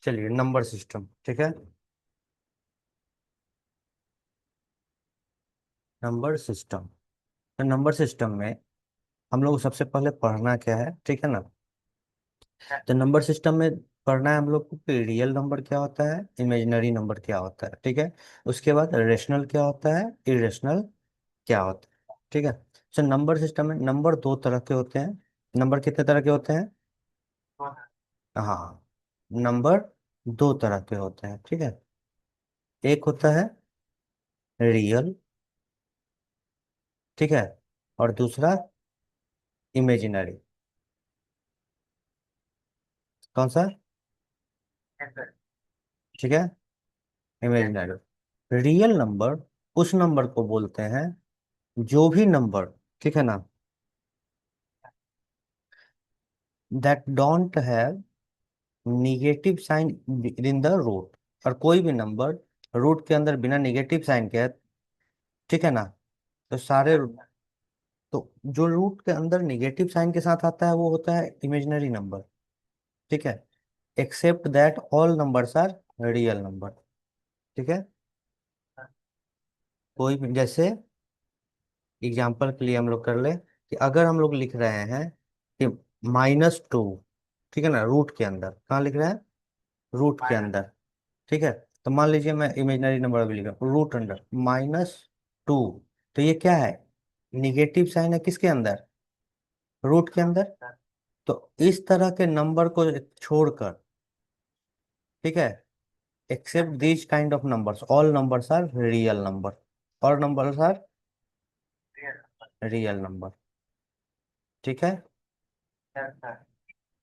चलिए, number system, ठीक है। Number system. तो नंबर सिस्टम में हम लोग को सबसे पहले पढ़ना क्या है, ठीक है ना। तो नंबर सिस्टम में पढ़ना है हम लोग को कि रियल नंबर क्या होता है, इमेजिनरी नंबर क्या होता है, ठीक है। उसके बाद रेशनल क्या होता है, इरेशनल क्या होता है, ठीक है। तो नंबर सिस्टम में नंबर दो तरह के होते हैं। नंबर कितने तरह के होते हैं? हाँ, नंबर दो तरह के होते हैं, ठीक है। एक होता है रियल, ठीक है, और दूसरा इमेजिनरी। कौन सा? ठीक है, इमेजिनरी। रियल नंबर उस नंबर को बोलते हैं, जो भी नंबर, ठीक है ना, that don't have negative sign in the root. और कोई भी नंबर रूट के अंदर बिना निगेटिव साइन के है, ठीक है ना। तो सारे, तो जो रूट के अंदर निगेटिव साइन के साथ आता है वो होता है इमेजिनरी नंबर, ठीक है। Except that all numbers are real number, ठीक है। कोई भी, जैसे एग्जाम्पल के लिए हम लोग कर ले कि अगर हम लोग लिख रहे हैं कि -2, ठीक है ना, रूट के अंदर, कहाँ लिख रहे हैं? रूट के अंदर, ठीक है। तो मान लीजिए मैं इमेजिनरी नंबर अभी लिख रहा हूँ, रूट अंडर -2। तो ये क्या है? निगेटिव साइन है किसके अंदर? रूट के अंदर। तो इस तरह के नंबर को छोड़कर, ठीक है, except these kind of numbers, all numbers are real number, और नंबर्स आर रियल नंबर, ठीक है।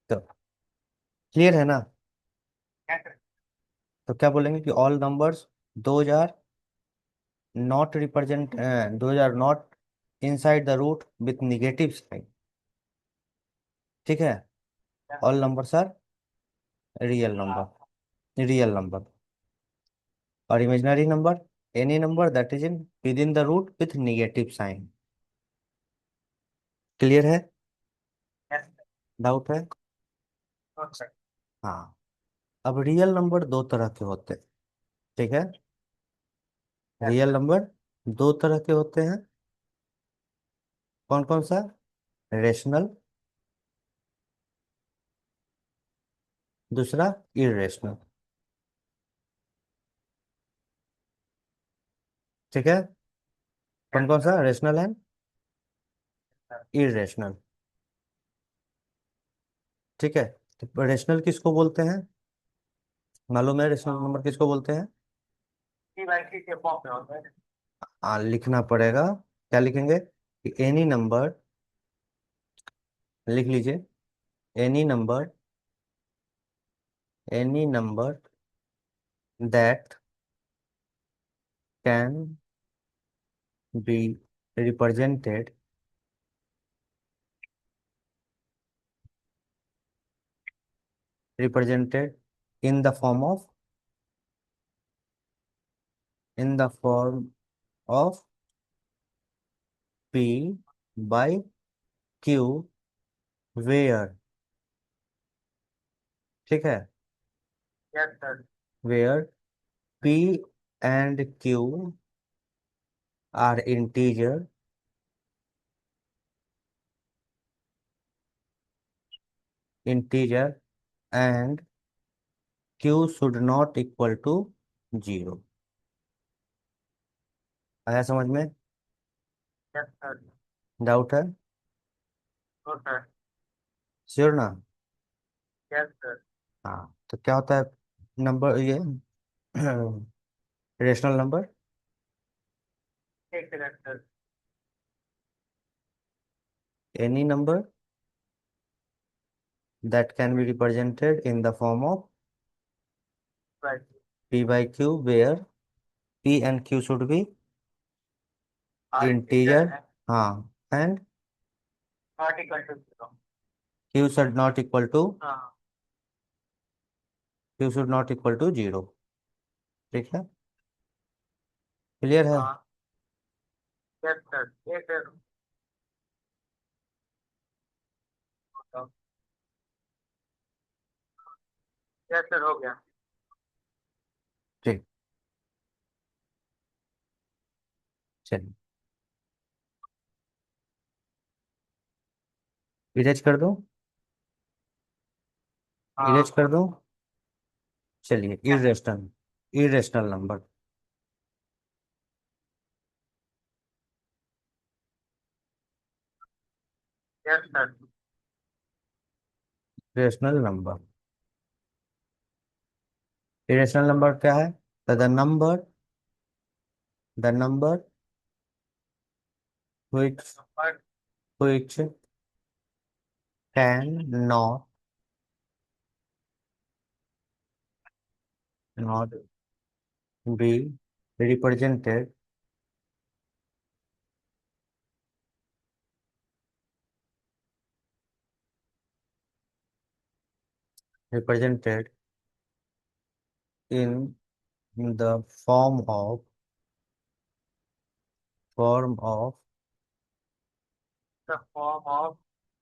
तो क्लियर है ना। तो क्या बोलेंगे कि all numbers, those are not represent, those are not inside the root with negative sign, ठीक है। All numbers are real number. और imaginary number, any number that is in within the root with negative sign. Clear है? Doubt है? हाँ। अब real number दो तरह के होते हैं, ठीक है। रियल नंबर दो तरह के होते हैं। कौन कौन सा? रेशनल, दूसरा इरेशनल, ठीक है। कौन कौन सा? रेशनल एंड इरेशनल, ठीक है। तो रेशनल किसको बोलते हैं? मालूम है रेशनल नंबर किसको बोलते हैं? लिखना पड़ेगा। क्या लिखेंगे कि एनी नंबर, लिख लीजिए, any number, any number that can be represented, represented in the form of, in the form of P by Q, where, ठीक है, where P and Q are integer, integer and Q should not equal to zero. आया समझ में? Doubt है? Sure ना? हाँ, तो क्या होता है नंबर ये rational number? Any number that can be represented in the form of p by q, where p and q should be integer, हाँ, and q should not equal to, q should not equal to zero, ठीक है। Clear है? ठीक। चलिए, erase कर दूं? Erase कर दूं? चलिए, irrational, irrational number. Irrational number. Irrational number क्या है? The number which can not be represented in the form of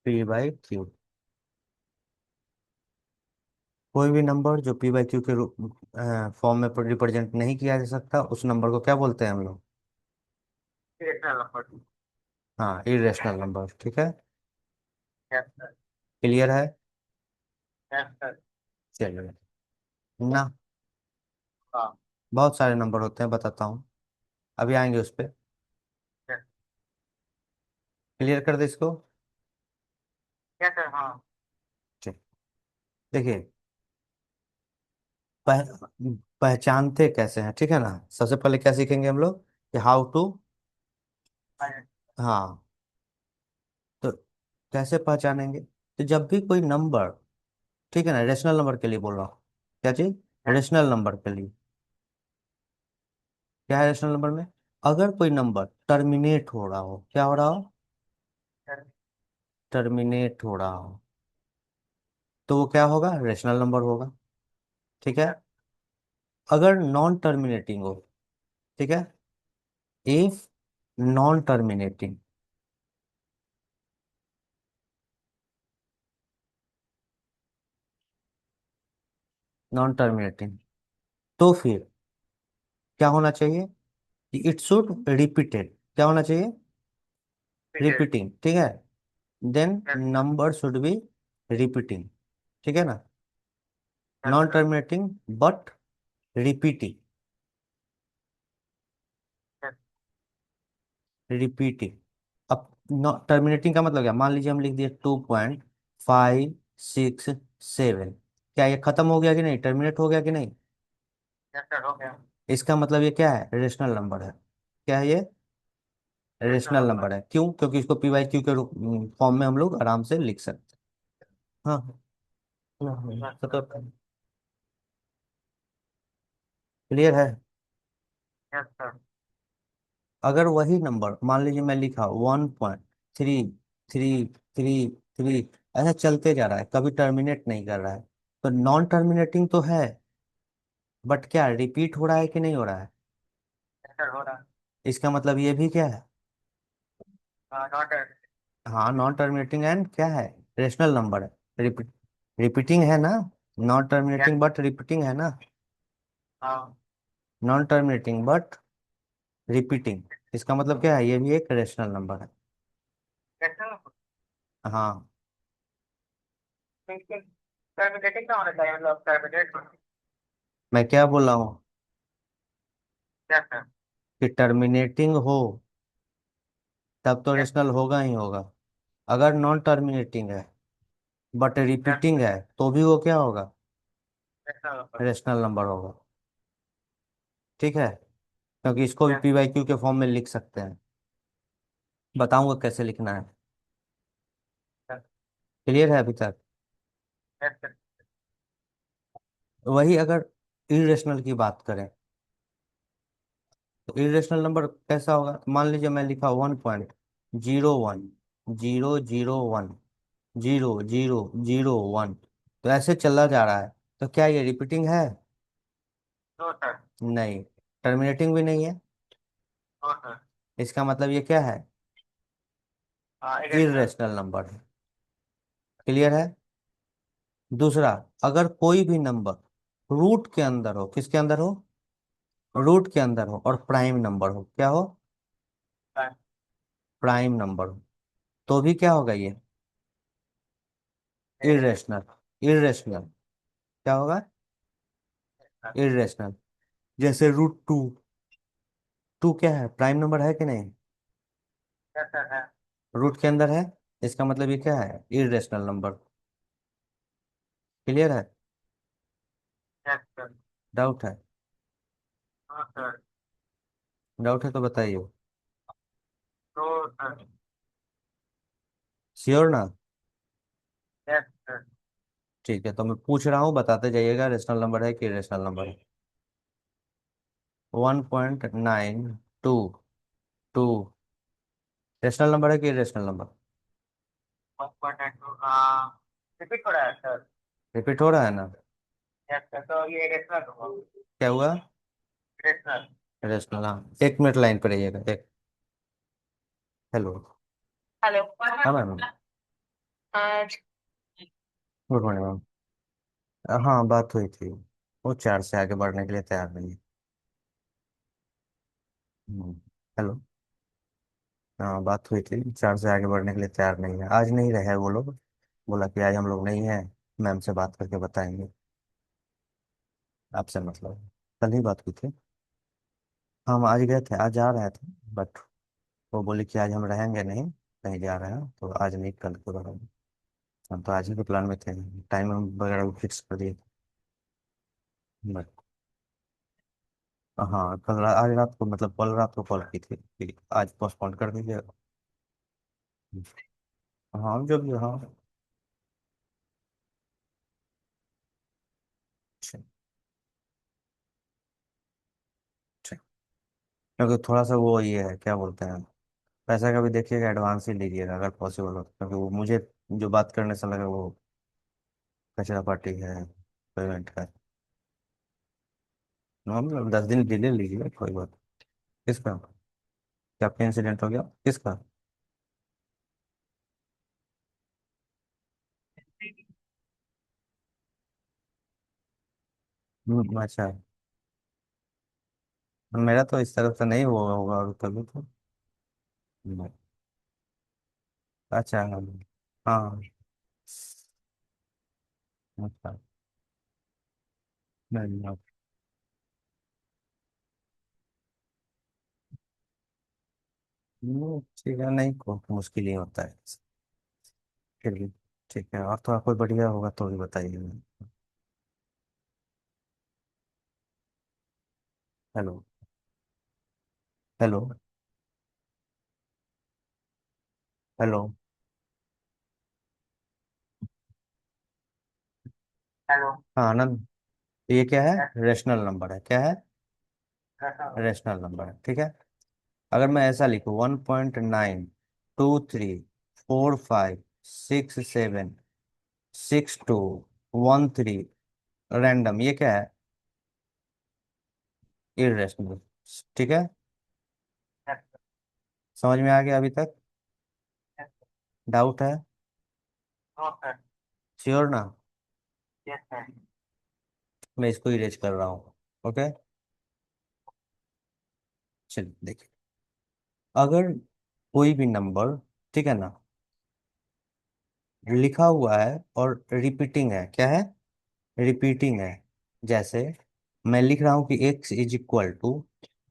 p by q। कोई भी नंबर जो p by q के फॉर्म में रिप्रेजेंट नहीं किया जा सकता, उस नंबर को क्या बोलते हैं हम लोग? हाँ, इरेशनल नंबर। ठीक है, क्लियर है? चलिए ना, बहुत सारे नंबर होते हैं, बताता हूँ, अभी आएंगे उस पर। क्लियर कर दे इसको। ठीक। देखिए, पह, पहचानते कैसे हैं, ठीक है ना? सबसे पहले क्या सीखेंगे हम लोग, कि हाउ टू। हाँ, तो कैसे पहचानेंगे? तो जब भी कोई नंबर, ठीक है ना, रेशनल नंबर के लिए बोल रहा हूँ, क्या चीज? रेशनल नंबर के लिए। क्या है रेशनल नंबर में? अगर कोई नंबर टर्मिनेट हो रहा हो, क्या हो रहा हो? टर्मिनेट हो रहा हो, तो वो क्या होगा? रेशनल नंबर होगा। ठीक है। अगर नॉन टर्मिनेटिंग हो, ठीक है, if non terminating, non terminating, तो फिर क्या होना चाहिए? कि इट शुड रिपीटेड, क्या होना चाहिए? रिपीटिंग, ठीक है। Then number should be repeating, ठीक है ना? Non terminating but repeating, repeating. अब टर्मिनेटिंग का मतलब क्या? मान लीजिए हम लिख दिए 2.567, क्या ये खत्म हो गया कि नहीं? टर्मिनेट हो गया कि नहीं? इसका मतलब ये क्या है? रेशनल नंबर है। क्या है ये? रेशनल नंबर है। क्यों? क्योंकि इसको पी वाई क्यू के फॉर्म में हम लोग आराम से लिख सकते हैं। हाँ, तो क्लियर है? अगर वही नंबर, मान लीजिए मैं लिखा 1.3333, ऐसा चलते जा रहा है, कभी टर्मिनेट नहीं कर रहा है, तो नॉन टर्मिनेटिंग तो है, बट क्या रिपीट हो रहा है कि नहीं हो रहा है? इसका मतलब ये भी क्या है? हाँ, नॉन टर्मिनेटिंग एंड क्या है? रेशनल नंबर है। रिपीट, रिपीटिंग है ना? नॉन टर्मिनेटिंग बट रिपीटिंग है ना? नॉन टर्मिनेटिंग बट रिपीटिंग, इसका मतलब क्या है? ये भी एक रेशनल नंबर है। हाँ, मैं क्या बोल रहा हूँ? कि टर्मिनेटिंग हो तब तो रेशनल होगा ही होगा। अगर नॉन टर्मिनेटिंग है बट रिपीटिंग है, तो भी वो क्या होगा? रेशनल नंबर होगा। ठीक है, क्योंकि इसको भी पी वाई क्यू के फॉर्म में लिख सकते हैं। बताऊंगा कैसे लिखना है। क्लियर है अभी तक? वही अगर इरेशनल की बात करें, तो इरेशनल नंबर कैसा होगा? तो मान लीजिए मैं लिखा 1.01, 0 0 1, 0 0 0 1, तो ऐसे चला जा रहा है, तो क्या ये रिपीटिंग है? नहीं। टर्मिनेटिंग भी नहीं है। इसका मतलब ये क्या है? इरेशनल नंबर है। क्लियर है? दूसरा, अगर कोई भी नंबर रूट के अंदर हो, किसके अंदर हो? रूट के अंदर हो और प्राइम नंबर हो, क्या हो? प्राइम नंबर हो, तो भी क्या होगा ये? इरेशनल। इरेशनल क्या होगा? इरेशनल। जैसे √2, टू क्या है, प्राइम नंबर है कि नहीं? रूट के अंदर है, इसका मतलब ये क्या है? Irrational number. क्लियर है? डाउट है? डाउट है तो बताइए। श्योर ना? ठीक है, तो मैं पूछ रहा हूँ, बताते जाइएगा रेशनल नंबर है कि इरेशनल नंबर है। 1.92 रेशनल नंबर है कि इरेशनल नंबर? रिपीट हो रहा है ना? क्या हुआ? रेशनल, हाँ। 1 मिनट लाइन पर रहिएगा, एक। हेलो। हाँ मैम। Good morning ma'am. हाँ, बात हुई थी। वो 4 से आगे बढ़ने के लिए तैयार नहीं है। हम्म, हेलो। हाँ, बात हुई थी, 4 से आगे बढ़ने के लिए तैयार नहीं है, आज नहीं रहे वो लोग। बोला कि आज हम लोग नहीं हैं, मैम से बात करके बताएंगे। आपसे मतलब, कल ही बात हुई थी। हम आज गए थे, आज जा रहे थे, बट वो बोले कि आज हम रहेंगे नहीं, कहीं जा रहे हैं, तो आज नहीं, कल को रहेंगे। हम तो आज ही के प्लान में थे, टाइम वगैरह भी फिक्स कर दिए थे। बट हाँ, आज रात को, मतलब कल रात को कॉल की थी कि आज पोस्टपोन कर दीजिए। हाँ, जो भी, हाँ। ठीक। ठीक। क्योंकि थोड़ा सा वो ये है, क्या बोलते हैं, पैसा का भी देखिएगा, एडवांस ही लीजिएगा अगर पॉसिबल हो तो, क्योंकि वो मुझे जो बात करने से लगा वो कचरा पार्टी है, पेमेंट का। हम 10 दिन डिले लीजिए, कोई बात। किसका? क्या आपका इंसिडेंट हो गया, किसका? अच्छा। मेरा तो इस तरफ से नहीं हुआ होगा और तभी तो। नहीं। अच्छा, हाँ। हाँ, अच्छा। नहीं, नहीं, ठीक है, नहीं को मुश्किल ही होता है, फिर भी। ठीक है, और थोड़ा कोई बढ़िया होगा तो भी बताइए। हेलो। हेलो। हेलो। हाँ आनंद, ये क्या है? रेशनल नंबर है, क्या है? रेशनल नंबर है, ठीक है। अगर मैं ऐसा लिखूँ, 1.9, 2, 3, 4, 5, 6, 7, 6, 2, 1, 3, रैंडम, ये क्या है? इरेशनल। ठीक है, समझ में आ गया अभी तक? डाउट है? श्योर ना? मैं इसको इरेज कर रहा हूँ। ओके, चलिए देखिए। अगर कोई भी नंबर, ठीक है ना, लिखा हुआ है और रिपीटिंग है, क्या है? रिपीटिंग है। जैसे मैं लिख रहा हूँ कि x =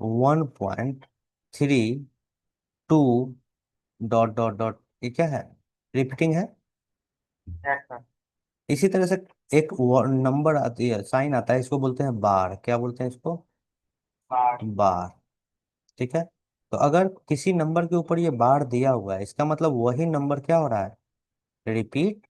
1.32 डॉट डॉट डॉट, ये क्या है? रिपीटिंग है। इसी तरह से एक नंबर आती है, साइन आता है, इसको बोलते हैं बार, क्या बोलते हैं इसको? बार। ठीक है, तो अगर किसी नंबर के ऊपर ये बार दिया हुआ है, इसका मतलब वही नंबर क्या हो रहा है? रिपीट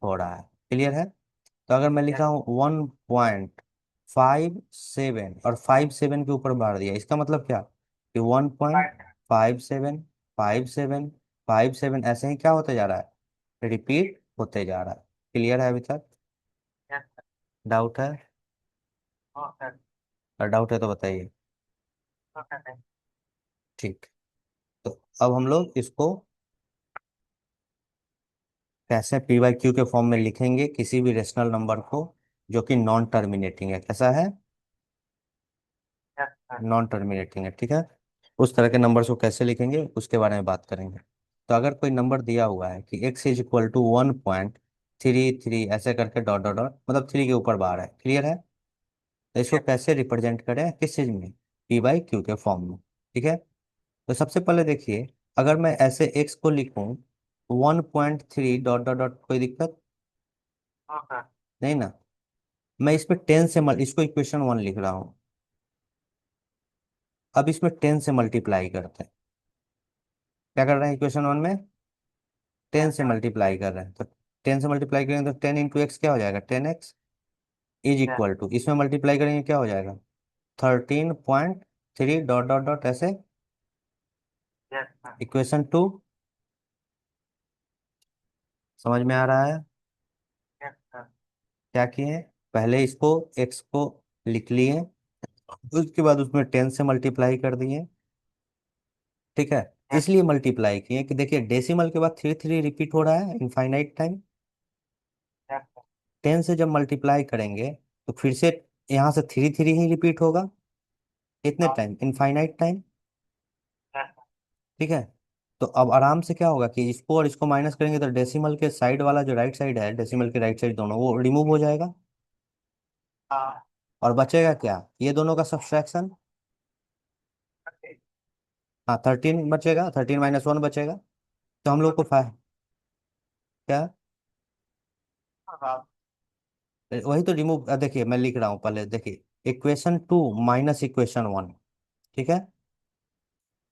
हो रहा है। क्लियर है? तो अगर मैं लिखा हूँ 1.57 और 57 के ऊपर बार दिया, इसका मतलब क्या? कि 1.57 57 57 ऐसे ही क्या होते जा रहा है? रिपीट होते जा रहा है। क्लियर है अभी तक? डाउट है? और डाउट है तो बताइए। ठीक। तो अब हम लोग इसको कैसे p/q के फॉर्म में लिखेंगे, किसी भी रेशनल नंबर को जो कि नॉन टर्मिनेटिंग है, कैसा है? नॉन टर्मिनेटिंग है, ठीक है। उस तरह के नंबर्स को कैसे लिखेंगे उसके बारे में बात करेंगे। तो अगर कोई नंबर दिया हुआ है कि x इज इक्वल टू 1.33 ऐसे करके डॉट डॉट डॉट, मतलब 3 के ऊपर बार है, क्लियर है। तो इसको कैसे रिप्रेजेंट करें, किस चीज में, p/q के फॉर्म में, ठीक है। तो सबसे पहले देखिए, अगर मैं ऐसे x को लिखूं 1.3 डॉट डॉट डॉट, कोई दिक्कत नहीं ना। मैं इसमें 10 से इसको इक्वेशन 1 लिख रहा हूँ। अब इसमें 10 से मल्टीप्लाई करते हैं। क्या कर रहे हैं इक्वेशन 1 में, 10 से मल्टीप्लाई कर रहे हैं। तो 10 से मल्टीप्लाई करेंगे तो 10 × x क्या हो जाएगा, 10x इज इक्वल टू, इसमें मल्टीप्लाई करेंगे क्या हो जाएगा, 13.3 डॉट डॉट डॉट ऐसे। इक्वेशन 2 समझ में आ रहा है। क्या किए, पहले इसको x को लिख लिए, उसके बाद उसमें 10 से मल्टीप्लाई कर दिए, ठीक है। इसलिए मल्टीप्लाई किए कि देखिए डेसिमल के बाद थ्री थ्री रिपीट हो रहा है इनफाइनाइट टाइम। 10 से जब मल्टीप्लाई करेंगे तो फिर से यहाँ से थ्री थ्री ही रिपीट होगा, कितने टाइम, इनफाइनाइट टाइम, ठीक है। तो अब आराम से क्या होगा कि इसको और इसको माइनस करेंगे तो डेसिमल के साइड वाला जो राइट साइड है, डेसिमल के राइट साइड दोनों वो रिमूव हो जाएगा, और बचेगा क्या, ये दोनों का सब्सट्रैक्शन। हाँ 13 बचेगा, 13 - 1 बचेगा। तो हम लोग को क्या, वही तो रिमूव, देखिए मैं लिख रहा हूँ पहले देखिए, इक्वेशन 2 माइनस इक्वेशन 1, ठीक है।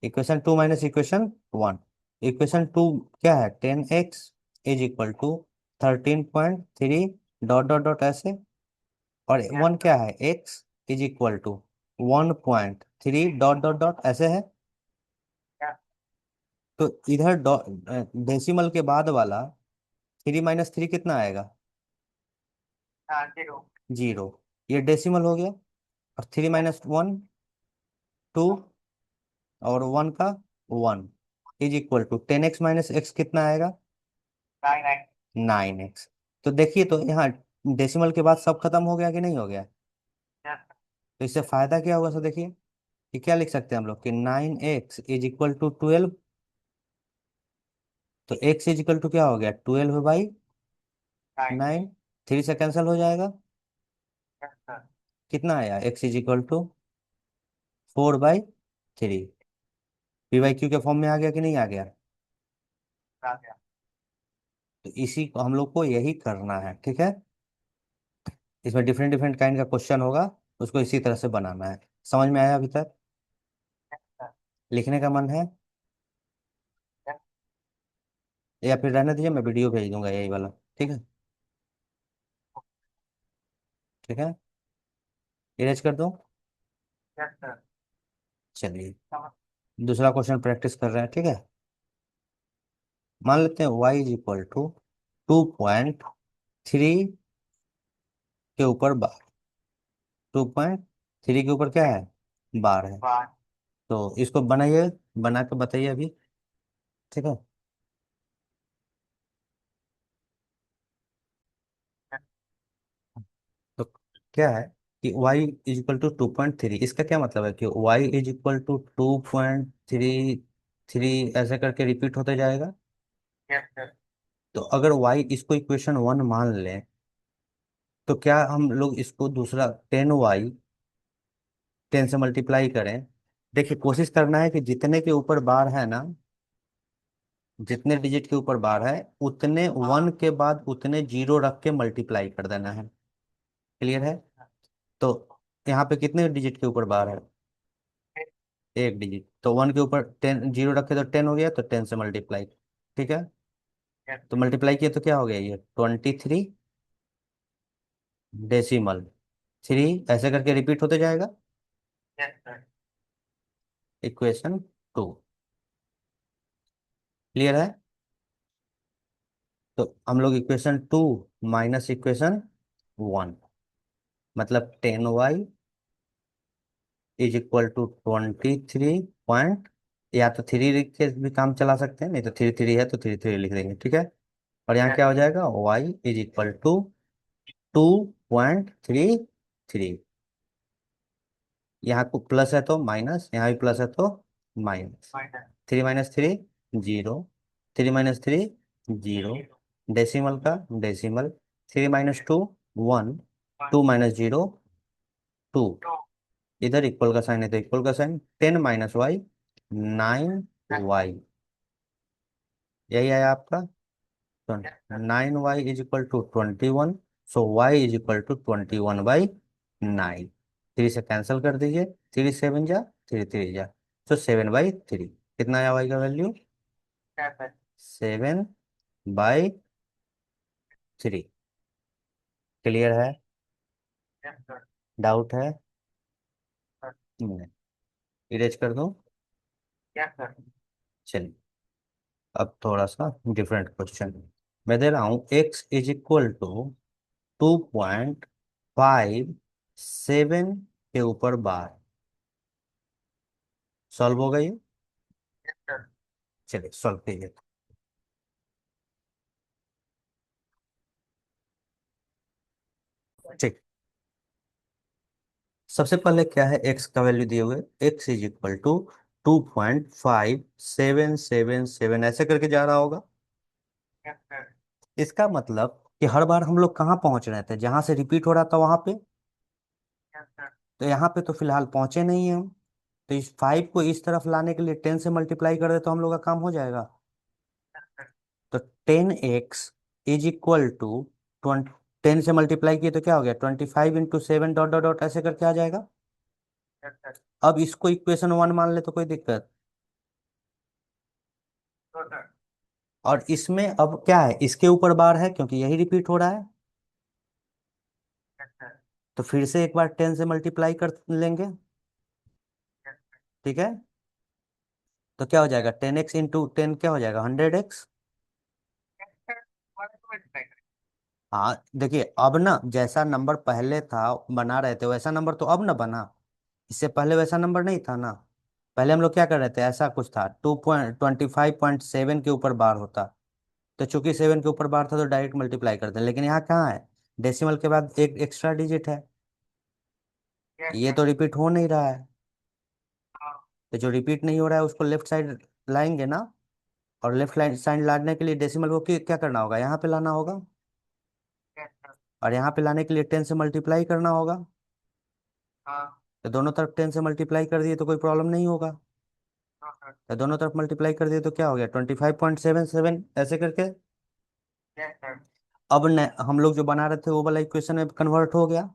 इक्वेशन 2 माइनस इक्वेशन 1, इक्वेशन 2 क्या है, 10x is equal to 13.3 dot dot dot ऐसे, और 1 क्या है, x is equal to 1.3 dot dot dot ऐसे है। तो इधर डेसिमल के बाद वाला 3 - 3 कितना आएगा, 0। ये डेसिमल हो गया, और 3 - 1 2, और 1 का 1 is equal to 10x - x कितना आएगा, 9x। तो देखिए तो यहाँ डेसिमल के बाद सब खत्म हो गया कि नहीं हो गया। तो इससे फायदा क्या होगा, सर देखिए कि क्या लिख सकते हैं हम लोग कि 9x इज इक्वल टू 12। तो x इज इक्वल टू क्या हो गया, 12/9, 3 से कैंसिल हो जाएगा, कितना आया, x is equal to 4/3। p/q के फॉर्म में आ गया कि नहीं आ गया। तो इसी को हम लोग को यही करना है, ठीक है। इसमें डिफरेंट डिफरेंट काइंड का क्वेश्चन होगा, उसको इसी तरह से बनाना है। समझ में आया अभी तक, लिखने का मन है, या फिर रहने दीजिए, मैं वीडियो भेज दूंगा यही वाला, ठीक है। ठीक है, इरेज कर दूं, चलिए दूसरा क्वेश्चन प्रैक्टिस कर रहे हैं, ठीक है। मान लेते हैं y इज इक्वल टू 2.3 के ऊपर बार, 2.3 के ऊपर क्या है, बार है। तो इसको बनाइए, बना के बताइए अभी, ठीक है। तो क्या है कि y इज इक्वल टू 2.3, इसका क्या मतलब है कि y इज इक्वल टू 2.33 ऐसे करके रिपीट होते जाएगा। तो अगर y इसको इक्वेशन 1 मान लें, तो क्या हम लोग इसको दूसरा 10y 10 से मल्टीप्लाई करें। देखिए कोशिश करना है कि जितने के ऊपर बार है ना, जितने डिजिट के ऊपर बार है, उतने 1 के बाद उतने जीरो रख के मल्टीप्लाई कर देना है, क्लियर है। तो यहाँ पे कितने डिजिट के ऊपर बार है, एक डिजिट, तो 1 के ऊपर 10 जीरो रखे तो 10 हो गया, तो 10 से मल्टीप्लाई, ठीक है। तो मल्टीप्लाई किया तो क्या हो गया, ये 23 डेसिमल 3 ऐसे करके रिपीट होते जाएगा। इक्वेशन 2 क्लियर है। तो हम लोग इक्वेशन 2 माइनस इक्वेशन 1, मतलब 10y is equal to 23 point, या तो 3 लिख के भी काम चला सकते हैं, नहीं तो 3 3 है तो 3 3 लिख देंगे, ठीक है। और यहाँ क्या हो जाएगा, y इज इक्वल टू 2.33। यहाँ को प्लस है तो माइनस, यहाँ भी प्लस है तो minus. Three minus three zero, three minus three zero, decimal का decimal, three minus two one, two minus zero two, इधर इक्वल का साइन है तो इक्वल का sign, ten minus y nine y, यही है आपका। Nine y is equal to 21, so y is equal to 21/9। Three से कैंसिल कर दीजिए, थ्री सेवन जा, थ्री थ्री जा, तो 7/3। कितना आया वाई का वैल्यू? 7/3। क्लियर है? डाउट है? नहीं। इरेज कर दूं? चलिए, अब थोड़ा सा डिफरेंट क्वेश्चन मैं दे रहा हूँ। x इज इक्वल टू 2.57 के ऊपर बार। सॉल्व हो गई? चलिए सॉल्व कीजिए। ठीक, सबसे पहले क्या है, x का वैल्यू दिए हुए, x इज इक्वल टू 2.5777 ऐसे करके जा रहा होगा। इसका मतलब कि हर बार हम लोग कहाँ पहुंच रहे थे, जहां से रिपीट हो रहा था वहां पे। तो यहाँ पे तो फिलहाल पहुंचे नहीं हैं हम। तो इस 5 को इस तरफ लाने के लिए 10 से मल्टीप्लाई कर दे तो हम लोग का काम हो जाएगा। तो 10x इज इक्वल टू 20, 10 से मल्टीप्लाई किए तो क्या हो गया, 25 × 7 डॉट डॉट डॉट ऐसे करके आ जाएगा। अब इसको इक्वेशन वन मान ले तो कोई दिक्कत। और इसमें अब क्या है, इसके ऊपर बार है क्योंकि यही रिपीट हो रहा है। तो फिर से एक बार 10 से मल्टीप्लाई कर लेंगे। ठीक है, तो क्या हो जाएगा, 10x × 10 क्या हो जाएगा, 100x। हाँ देखिए, अब ना जैसा नंबर पहले था बना रहे थे वैसा नंबर तो अब ना बना। इससे पहले वैसा नंबर नहीं था ना। पहले हम लोग क्या कर रहे थे, ऐसा कुछ था, 2.25.7 के ऊपर बार होता। तो चूंकि 7 के ऊपर बार था तो डायरेक्ट मल्टीप्लाई करते हैं, लेकिन यहाँ कहाँ है, डेसिमल के बाद एक एक्स्ट्रा डिजिट है। ये तो रिपीट हो नहीं रहा है। तो जो रिपीट नहीं हो रहा है उसको लेफ्ट साइड लाएंगे ना। और लेफ्ट साइड लाने के लिए डेसिमल को क्या करना होगा, यहाँ पे लाना होगा। और यहाँ पे लाने के लिए 10 से मल्टीप्लाई करना होगा। तो दोनों तरफ 10 से मल्टीप्लाई कर दिए तो कोई प्रॉब्लम नहीं होगा। तो दोनों तरफ मल्टीप्लाई कर दिए तो क्या हो गया, 25.77 ऐसे करके। अब हम लोग जो बना रहे थे वो वाला इक्वेशन में कन्वर्ट हो गया।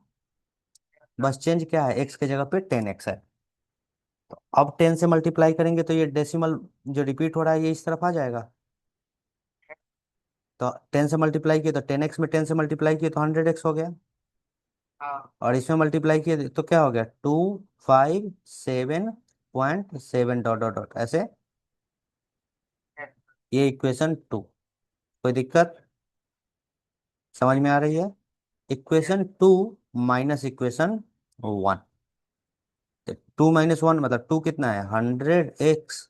बस चेंज क्या है, एक्स के जगह पे 10x है। तो अब 10 से मल्टीप्लाई करेंगे तो ये डेसिमल जो रिपीट हो रहा है ये इस तरफ आ जाएगा। तो 10 से मल्टीप्लाई किए तो 10x में 10 से मल्टीप्लाई किए तो 100x हो गया। और इसमें मल्टीप्लाई किए तो क्या हो गया, 257.7 डॉट डॉट डॉट ऐसे। ये इक्वेशन टू। कोई दिक्कत समझ में आ रही है? Equation two minus equation one. Two minus one मतलब टू कितना है, 100x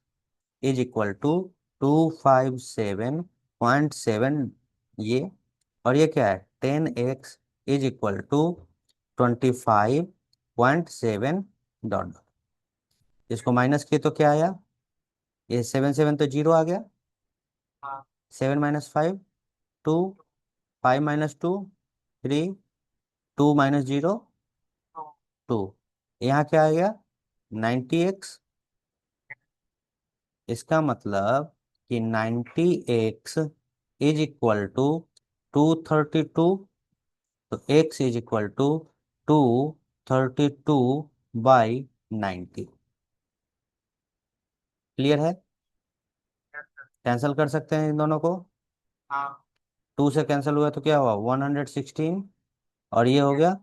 इज इक्वल टू 257.7 ये। और ये क्या है, 10x is equal to 25.7 dot. इसको माइनस किए तो क्या आया, ये सेवन सेवन तो जीरो आ गया। Seven minus five two, five minus two three, two minus zero two. यहाँ क्या आ गया, 90x। इसका मतलब कि 90x इज इक्वल टू 232। तो x is equal to 232/90। Clear है? कैंसिल कर सकते हैं इन दोनों को। टू से कैंसिल हुआ तो क्या हुआ, 116। और ये हो गया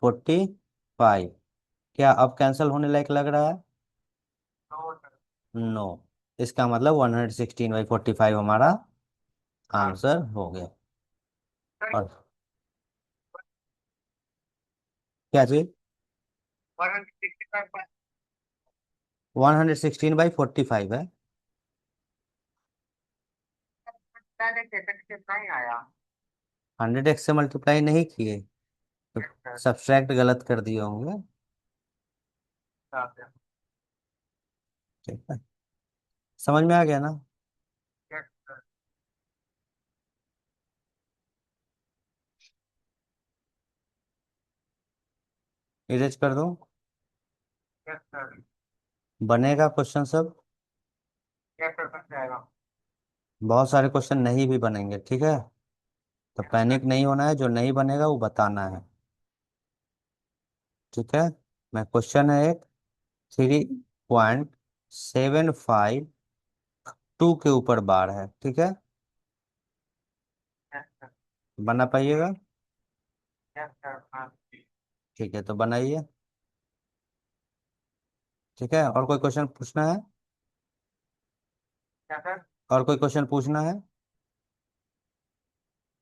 45। क्या अब कैंसिल होने लायक लग रहा है? नो। इसका मतलब 116/45 हमारा आंसर हो गया। और क्या चीज, 116/45 है। 100x से मल्टीप्लाई नहीं किए तो सब्सट्रैक्ट गलत कर दिए होंगे। sir. ठीक है, समझ में आ गया ना? Yes, sir. इरेज कर दूं? Yes, sir. बनेगा क्वेश्चन सब? Yes, sir, बन जाएगा। बहुत सारे क्वेश्चन नहीं भी बनेंगे, ठीक है? तो Yes, sir. पैनिक नहीं होना है, जो नहीं बनेगा वो बताना है। ठीक है, मैं क्वेश्चन है एक, 3.752 के ऊपर बार है, ठीक है? Yes, sir. बना पाइएगा? Yes, sir, हाँ। ठीक है, तो बनाइए। ठीक है, और कोई क्वेश्चन पूछना है? क्या सर? और कोई क्वेश्चन पूछना है?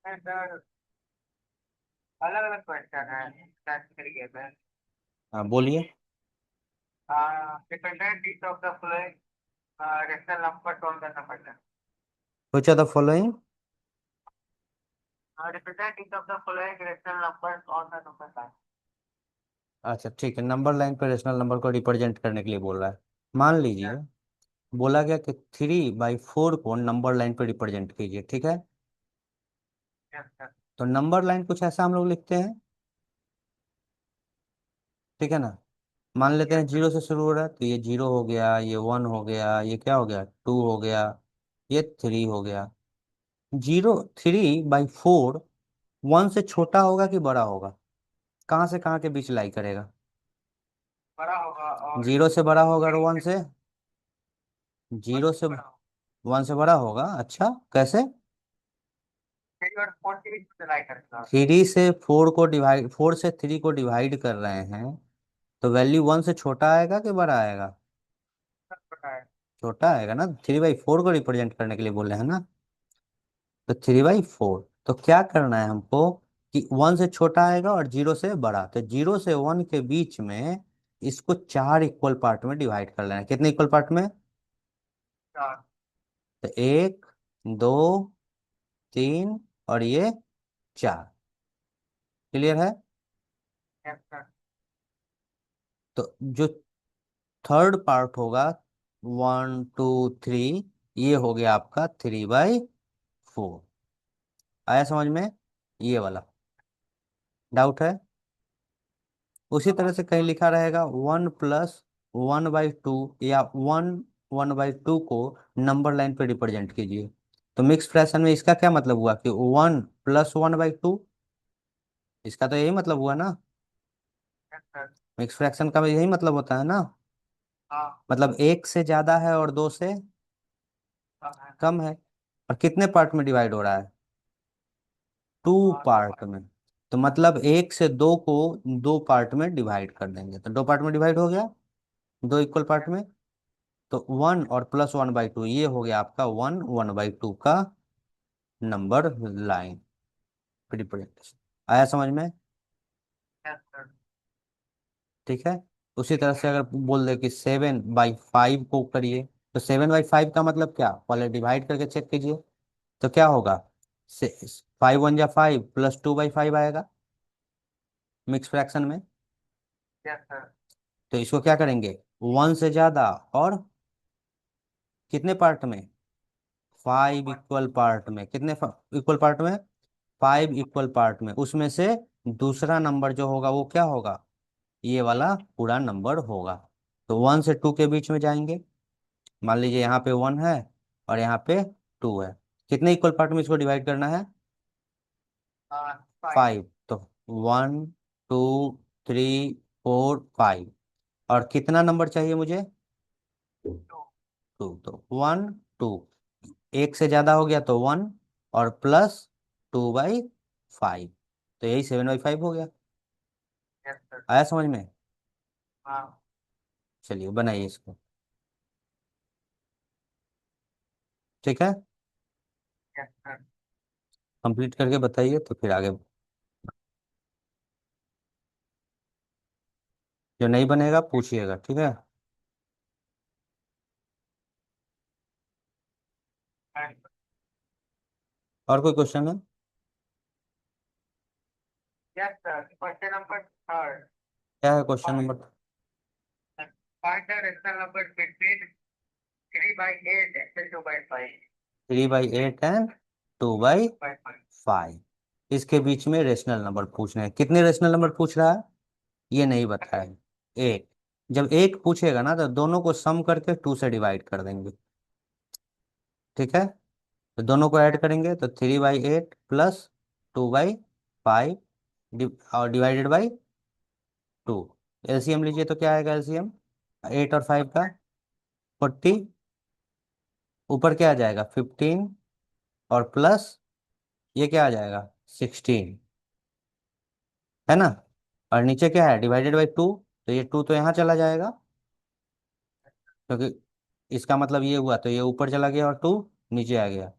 नहीं सर, अलग अलग क्वेश्चन है इस तरीके से। हाँ बोलिए। Dependent each of the following rational number solve करना पड़ता है। Which are the following? Dependent each of the following rational number on the number line. अच्छा ठीक है, नंबर लाइन पर रेशनल नंबर को रिप्रेजेंट करने के लिए बोल रहा है। मान लीजिए, बोला गया कि 3/4 को नंबर लाइन पर रिप्रेजेंट कीजिए, ठीक है? Yes sir. तो नंबर लाइन कुछ ऐसा हम लोग लिखते हैं, ठीक है ना? मान लेते यस हैं सर। जीरो से शुरू हो रहा है, तो ये जीरो हो गया, ये वन हो गया, ये क्या हो गया, टू हो गया, ये थ्री हो गया। 3/4 वन से छोटा होगा कि बड़ा होगा? कहाँ से कहाँ के बीच लाई करेगा? बड़ा होगा और जीरो से बड़ा होगा और थ्री वन से से? वन जीरो से से बड़ा होगा। वन से बड़ा होगा, अच्छा कैसे? थ्री और फोर के बीच में लाई करेगा। 3 से 4 को डिवाइड, 4 से 3 को डिवाइड कर रहे हैं, तो वैल्यू वन से छोटा आएगा कि बड़ा आएगा? सर पता है। छोटा आएगा ना, 3/4 को रिप्रेजेंट करने के लिए बोले हैं ना। तो 3/4, तो क्या करना है हमको कि वन से छोटा आएगा और जीरो से बड़ा, तो जीरो से वन के बीच में इसको चार इक्वल पार्ट में डिवाइड कर लेना है। कितने इक्वल पार्ट में? चार। तो एक, दो, तीन, और ये चार। क्लियर है? Yes sir. तो जो थर्ड पार्ट होगा, 1 2 3, ये हो गया आपका 3/4। आया समझ में? ये वाला डाउट है? उसी तरह से कहीं लिखा रहेगा 1+1/2, या 1 1/2 को नंबर लाइन पे रिप्रेजेंट कीजिए। तो मिक्स फ्रैक्शन में इसका क्या मतलब हुआ कि 1+1/2, इसका तो यही मतलब हुआ ना। Yes sir. मिक्स फ्रैक्शन का यही मतलब होता है ना। हाँ। मतलब एक से ज्यादा है और दो से कम है। कम है। और कितने पार्ट में डिवाइड हो रहा है? टू दो पार्ट पार्ट। में। तो मतलब एक से दो को दो पार्ट में डिवाइड कर देंगे, तो दो पार्ट में डिवाइड हो गया, दो इक्वल पार्ट यस। में। तो 1 और +1/2, ये हो गया आपका 1/2 का नंबर लाइन रिप्रेजेंटेशन। आया समझ में? Yes sir. ठीक है। उसी तरह से अगर बोल दे कि 7/5 को करिए, तो 7/5 का मतलब क्या, पहले डिवाइड करके चेक कीजिए। तो क्या होगा, 5 1 जा 5, +2/5 आएगा मिक्स फ्रैक्शन में। Yes sir. तो इसको क्या करेंगे, वन से ज्यादा और कितने पार्ट में, फाइव वन। इक्वल पार्ट में। कितने इक्वल पार्ट में? फाइव इक्वल पार्ट में, उसमें से दूसरा नंबर जो होगा वो क्या होगा, ये वाला पूरा नंबर होगा। तो 1 से 2 के बीच में जाएंगे। मान लीजिए यहाँ पे 1 है और यहाँ पे 2 है। कितने इक्वल पार्ट में इसको डिवाइड करना है? फाइव। 5। तो 1 2 3 4 5। और कितना नंबर चाहिए मुझे? टू। 2। तो 1 2, एक से ज्यादा हो गया तो 1, और +2/5, तो यही 7/5 हो गया। Yes sir. आया समझ में? हाँ। चलिए बनाइए इसको। ठीक है, यस सर। कंप्लीट करके बताइए तो फिर आगे। जो नहीं बनेगा पूछिएगा, ठीक है? और कोई क्वेश्चन है? Yes sir, question number third. क्या है question number? Find the rational number between 3/8 and 2/5. 3/8 and 5. 2/5। इसके बीच में रेशनल नंबर पूछ रहे हैं, कितने रेशनल नंबर पूछ रहा है ये नहीं बताया। एक, जब एक पूछेगा ना तो दोनों को सम करके 2 से डिवाइड कर देंगे। ठीक है, तो दोनों को ऐड करेंगे तो 3/8 प्लस 2/5 और डिवाइडेड बाई 2। एलसीएम लीजिए तो क्या आएगा एलसीएम 8 और 5 का 40, ऊपर क्या आ जाएगा 15 और प्लस ये क्या आ जाएगा 16, है ना। और नीचे क्या है डिवाइडेड बाई 2, तो ये 2 तो यहाँ चला जाएगा, क्योंकि इसका मतलब ये हुआ तो ये ऊपर चला गया और 2 नीचे आ गया।